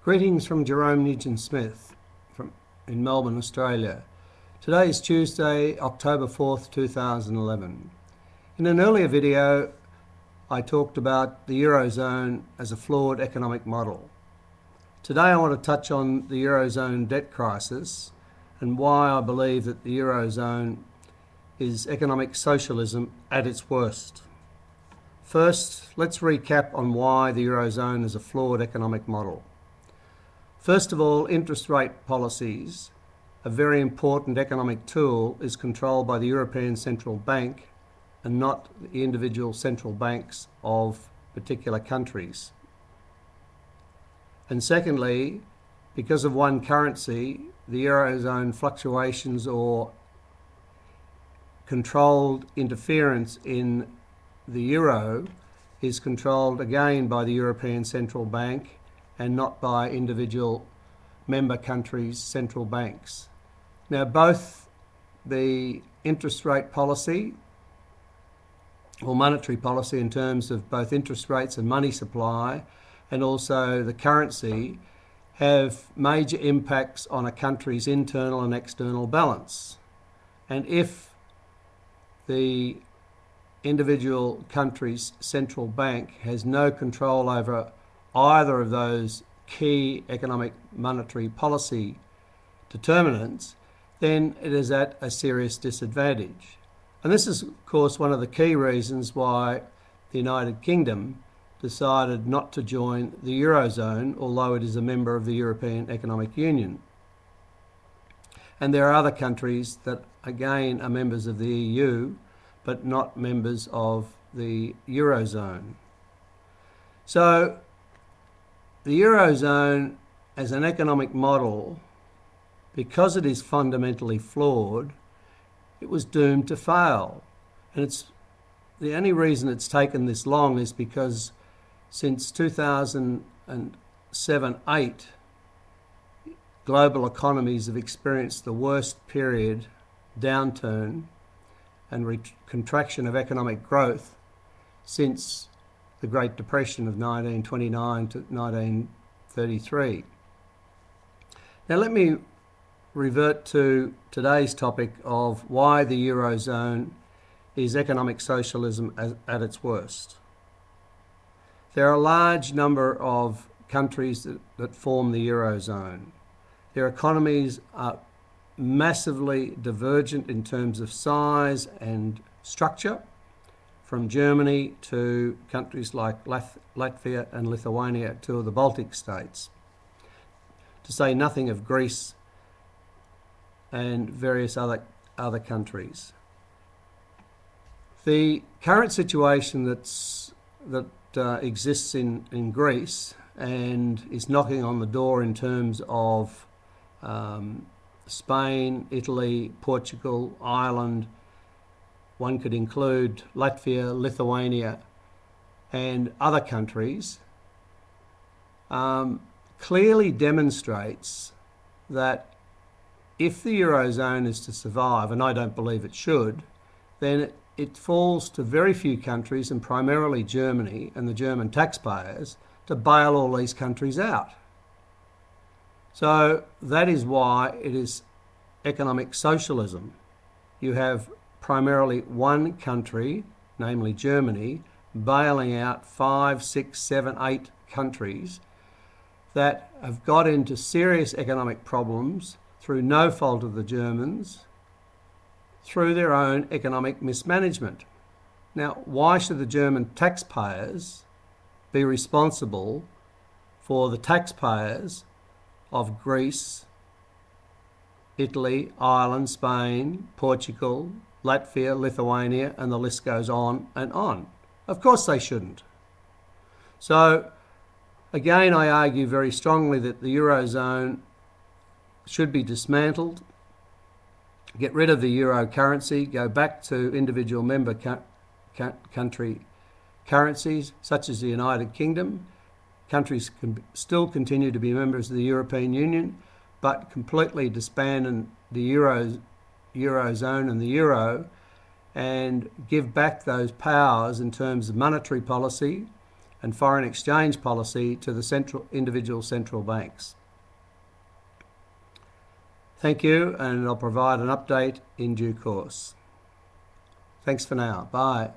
Greetings from Jerome Nugent-Smith in Melbourne, Australia. Today is Tuesday, October 4th, 2011. In an earlier video, I talked about the EuroZone as a flawed economic model. Today I want to touch on the EuroZone debt crisis and why I believe that the EuroZone is economic socialism at its worst. First, let's recap on why the EuroZone is a flawed economic model. First of all, interest rate policies, a very important economic tool, is controlled by the European Central Bank and not the individual central banks of particular countries. And secondly, because of one currency, the EuroZone fluctuations or controlled interference in the euro is controlled again by the European Central Bank and not by individual member countries' central banks. Now, both the interest rate policy or monetary policy in terms of both interest rates and money supply and also the currency have major impacts on a country's internal and external balance. And if the individual country's central bank has no control over either of those key economic monetary policy determinants, then it is at a serious disadvantage. And this is, of course, one of the key reasons why the United Kingdom decided not to join the EuroZone, although it is a member of the European Economic Union. And there are other countries that, again, are members of the EU, but not members of the EuroZone. So, the EuroZone as an economic model, because it is fundamentally flawed, it was doomed to fail. And the only reason it's taken this long is because since 2007-8, global economies have experienced the worst period, downturn and contraction of economic growth since the Great Depression of 1929 to 1933. Now let me revert to today's topic of why the EuroZone is economic socialism at its worst. There are a large number of countries that form the EuroZone. Their economies are massively divergent in terms of size and structure, from Germany to countries like Latvia and Lithuania, two of the Baltic states, to say nothing of Greece and various other countries. The current situation that exists in Greece and is knocking on the door in terms of Spain, Italy, Portugal, Ireland, one could include Latvia, Lithuania and other countries, clearly demonstrates that if the EuroZone is to survive, and I don't believe it should, then it falls to very few countries, and primarily Germany and the German taxpayers, to bail all these countries out. So that is why it is economic socialism. You have primarily one country, namely Germany, bailing out 5, 6, 7, 8 countries that have got into serious economic problems through no fault of the Germans, through their own economic mismanagement. Now, why should the German taxpayers be responsible for the taxpayers of Greece, Italy, Ireland, Spain, Portugal, Latvia, Lithuania, and the list goes on and on? Of course they shouldn't. So, again, I argue very strongly that the EuroZone should be dismantled, get rid of the euro currency, go back to individual member country currencies, such as the United Kingdom. Countries can still continue to be members of the European Union, but completely disband the EuroZone and the euro and give back those powers in terms of monetary policy and foreign exchange policy to the individual central banks. Thank you, and I'll provide an update in due course. Thanks for now. Bye.